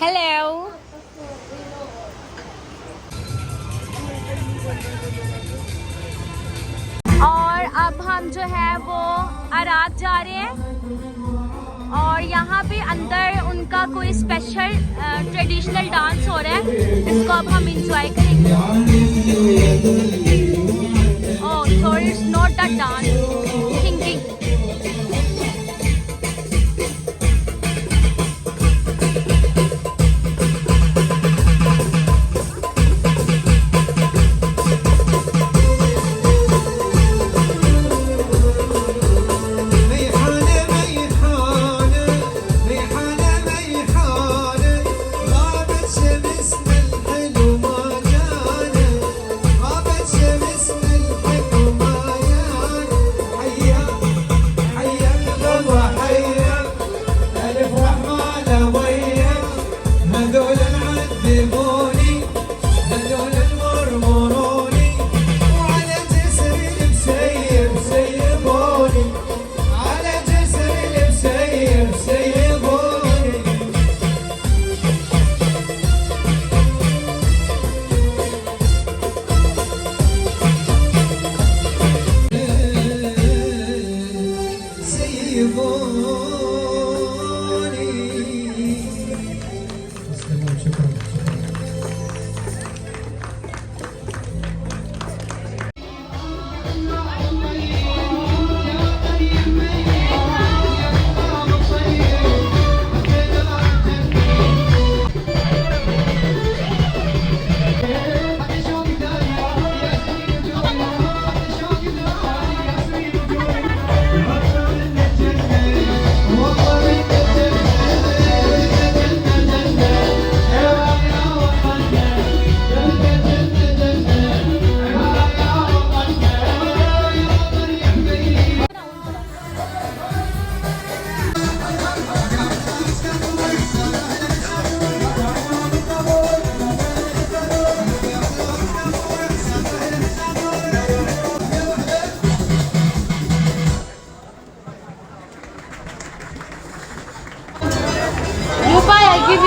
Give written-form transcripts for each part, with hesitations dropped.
Hello. और अब हम जो है वो अराक जा रहे हैं और यहाँ पे अंदर उनका कोई स्पेशल ट्रेडिशनल डांस हो रहा है, जिसको अब हम इंजॉय करेंगे। Oh so it's not the dance, singing.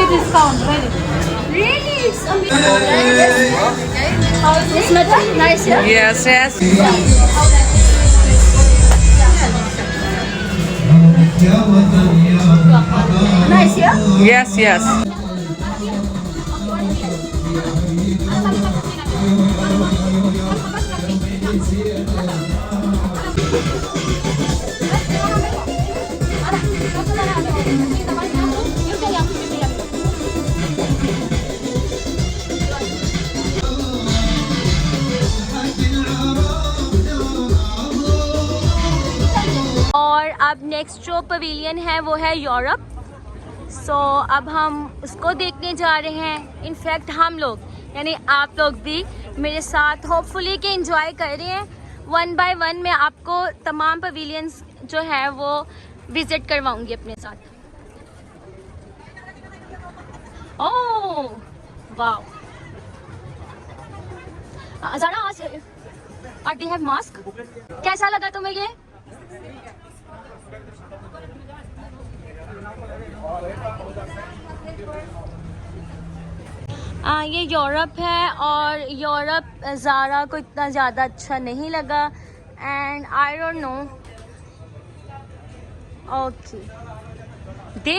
Discount, very. Really, it's amazing. It's not nice, yeah? Yes, yes. Nice, yeah? Yes, yes. और अब नेक्स्ट जो पवेलियन है वो है यूरोप। सो अब हम उसको देखने जा रहे हैं। इनफैक्ट हम लोग यानी आप लोग भी मेरे साथ होपफुली कि एंजॉय कर रहे हैं। 1 बाय 1 मैं आपको तमाम पवेलियंस जो है वो विजिट करवाऊंगी अपने साथ। ओह वाओ, ज़रा आज दे हैव मास्क। कैसा लगा तुम्हें ये? ये यूरोप है और यूरोप ज़ारा को इतना ज़्यादा अच्छा नहीं लगा and I don't know. Okay they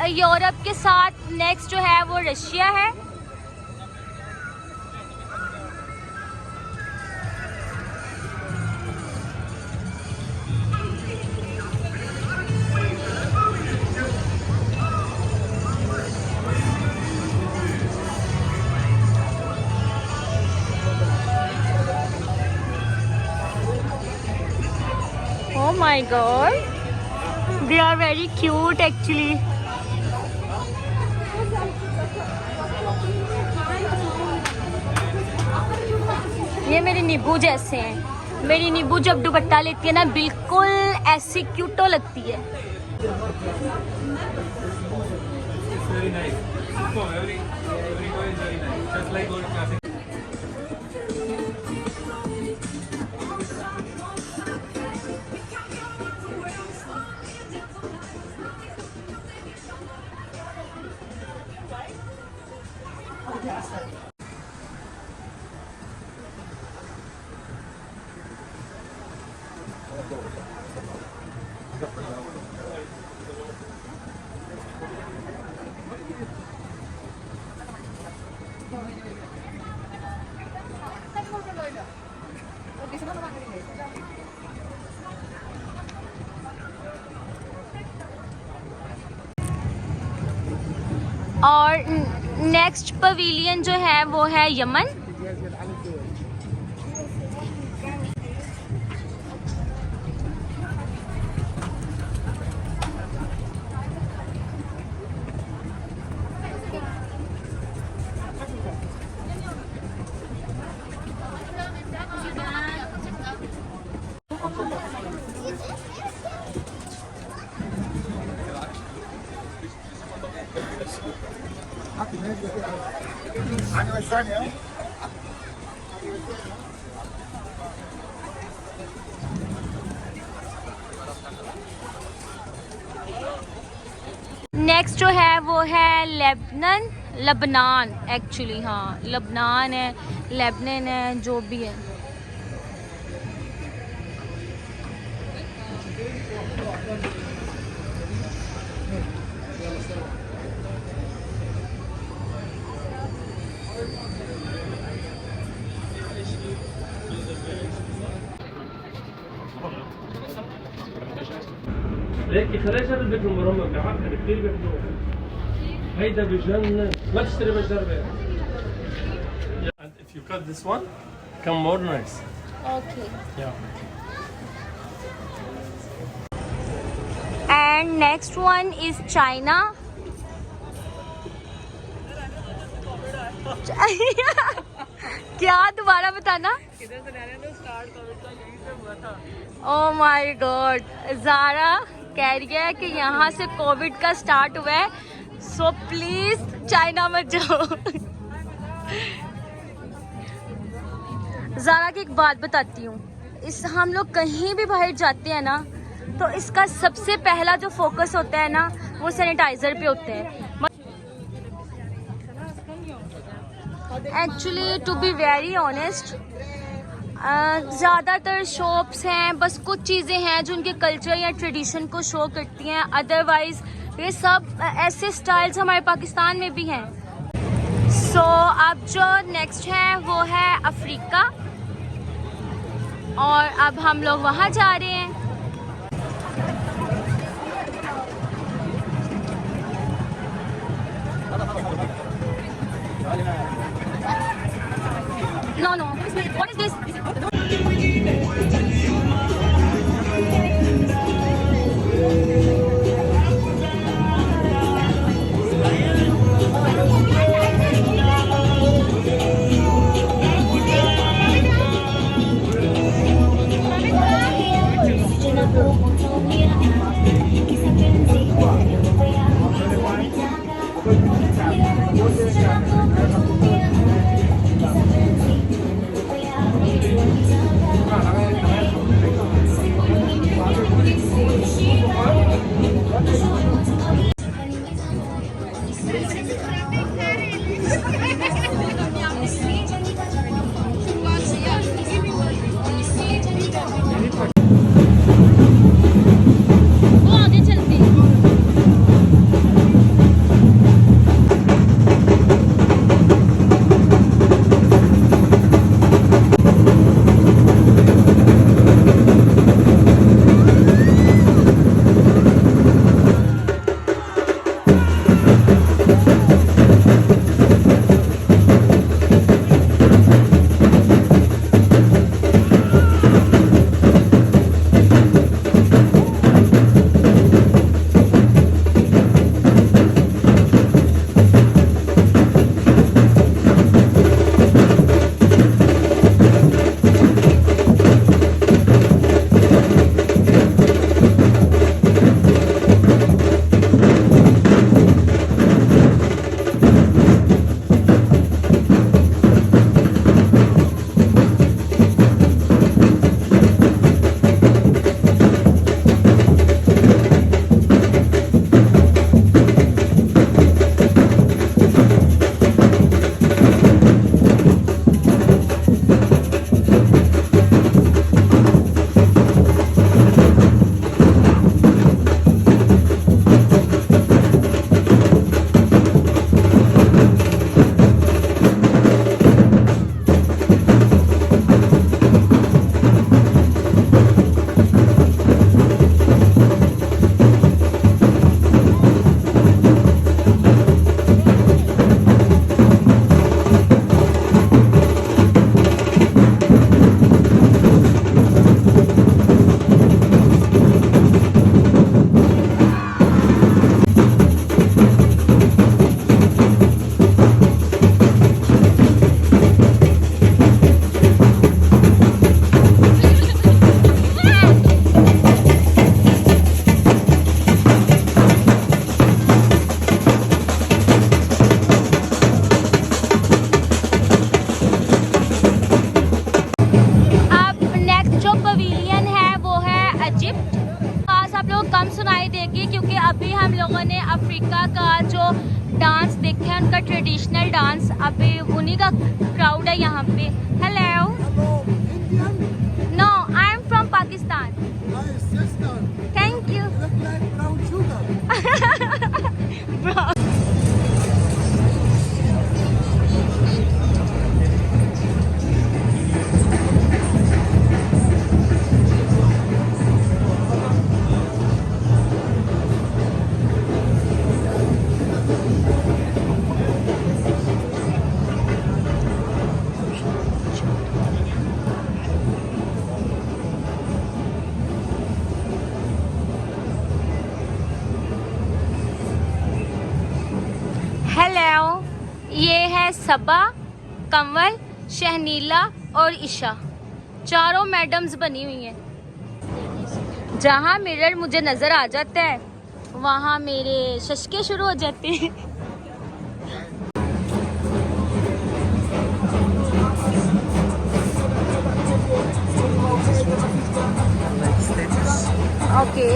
Europe के साथ नेक्स्ट जो है वो रशिया है। Oh my god, they are very cute actually. ये मेरी नींबू जैसे हैं। मेरी नींबू जब दुपट्टा लेती है ना बिल्कुल ऐसी क्यूटो लगती है। और नेक्स्ट पवेलियन जो है वो है यमन। नेक्स्ट जो है वो है लबनान एक्चुअली, हाँ लबनान है, लेबनान है, जो भी है। ليك خليش هذا البيت المرمم بيعقد كثير بيحبوه. هيدا بجنن، ما تشتري بجربه. And if you cut this one, come more nice. Okay. Yeah. And next one is China. क्या दोबारा बताना? ओह माय गॉड, ज़ारा कह रही है कि यहाँ से कोविड का स्टार्ट हुआ है, सो प्लीज चाइना मत जाओ। ज़ारा की एक बात बताती हूँ, इस हम लोग कहीं भी बाहर जाते हैं ना, तो इसका सबसे पहला जो फोकस होता है ना, वो सैनिटाइजर पे होते हैं। Actually to be very honest, ज़्यादातर शॉप्स हैं, बस कुछ चीज़ें हैं जो उनके कल्चर या ट्रेडिशन को शो करती हैं, अदरवाइज ये सब ऐसे स्टाइल्स हमारे पाकिस्तान में भी हैं। सो अब जो नेक्स्ट है वो है अफ्रीका, और अब हम लोग वहाँ जा रहे हैं। No, no. What is this? Pakistan का ट्रेडिशनल डांस, अभी उन्हीं का क्राउड है यहाँ पे। Hello, no I am from Pakistan. Thank you. Hello, ये है सबा, कंवल, शहनीला और ईशा, चारों मैडम्स बनी हुई हैं। जहाँ मिरर मुझे नज़र आ जाता है वहाँ मेरे शशके शुरू हो जाते हैं। ओके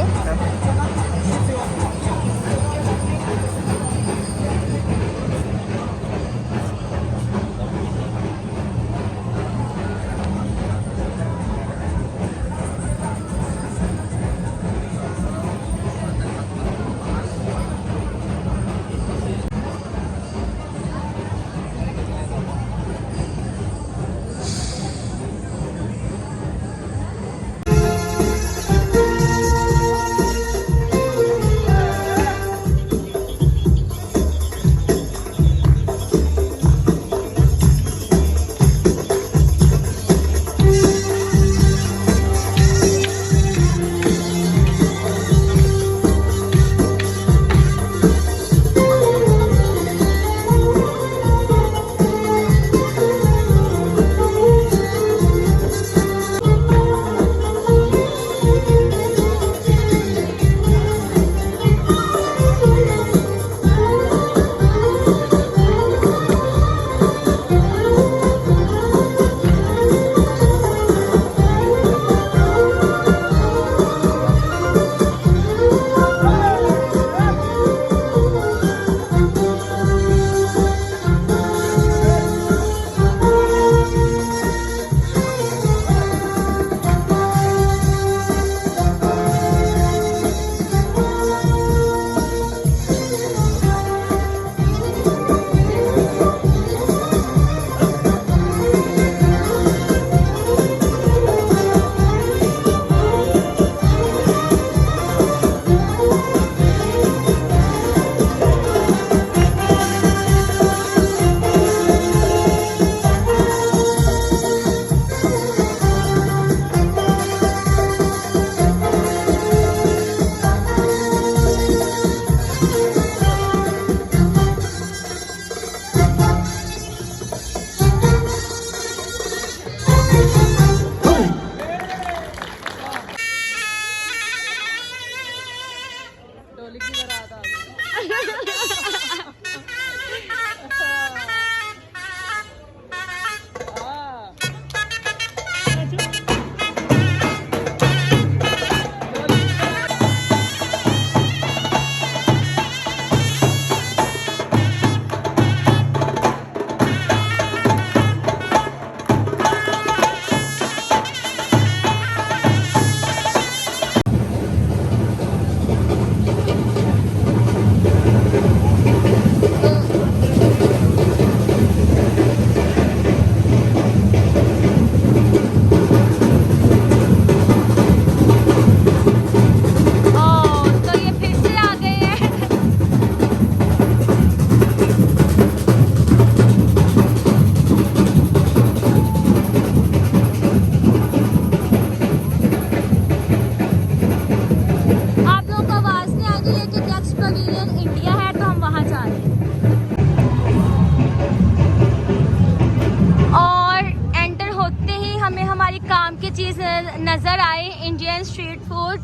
नज़र आए इंडियन स्ट्रीट फूड,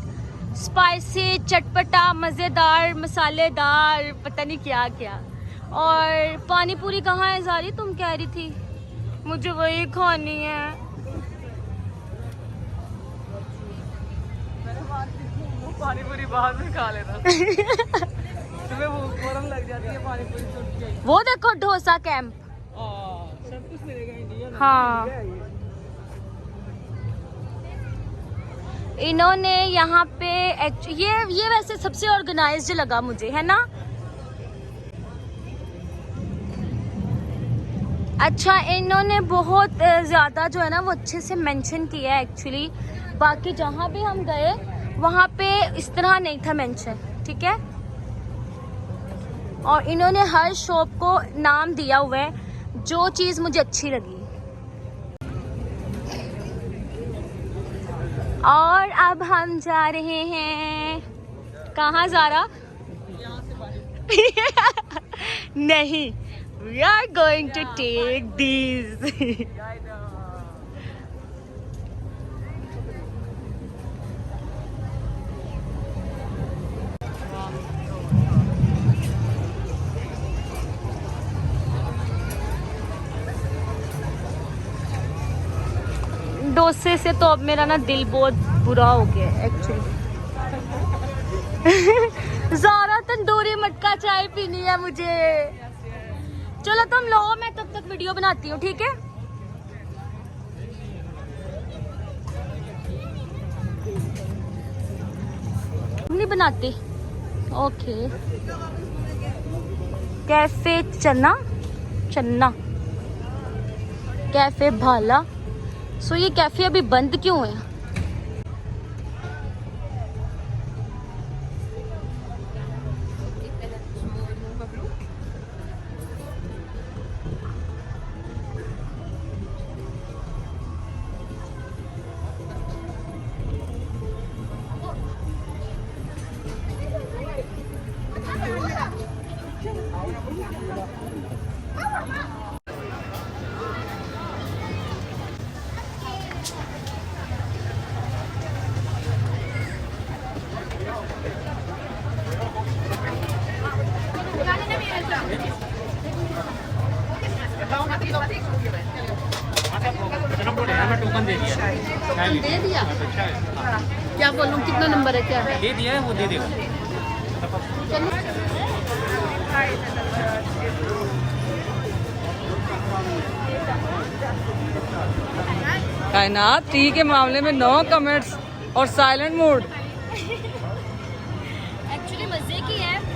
स्पाइसी, चटपटा, मज़ेदार, मसालेदार, पता नहीं क्या क्या। और पानी पूरी कहाँ है ज़ारी, तुम कह रही थी? मुझे वही खानी है। पानी पूरी बाहर में खा लेना। तुम्हें वो फौरन लग जाती है पानी पूरी सुन के। वो देखो डोसा कैंप। सब कुछ मिलेगा इंडिया में। हाँ, इन्होंने यहाँ पे ये वैसे सबसे ऑर्गेनाइज्ड लगा मुझे, है ना। अच्छा, इन्होंने बहुत ज़्यादा जो है ना वो अच्छे से मेंशन किया है एक्चुअली। बाकी जहाँ भी हम गए वहाँ पे इस तरह नहीं था मेंशन, ठीक है। और इन्होंने हर शॉप को नाम दिया हुआ है, जो चीज़ मुझे अच्छी लगी। और अब हम जा रहे हैं कहाँ ज़ारा? नहीं, we are going to take these. डोसे से तो अब मेरा ना दिल बहुत बुरा हो गया एक्चुअली। ज़ारा तंदूरी मटका चाय पीनी है मुझे। चलो तुम लो, मैं तब तक वीडियो बनाती हूँ, ठीक है। नहीं बनाती, ओके। कैफे चन्ना कैफे भाला। सो ये कैफे अभी बंद क्यों है? टोकन दे दिया। क्या बोलूं, कितना नंबर है, क्या है? दे दिया है, वो दे देगा। कायनात टी के मामले में नो कमेंट्स और साइलेंट मूड। एक्चुअली मजे की है।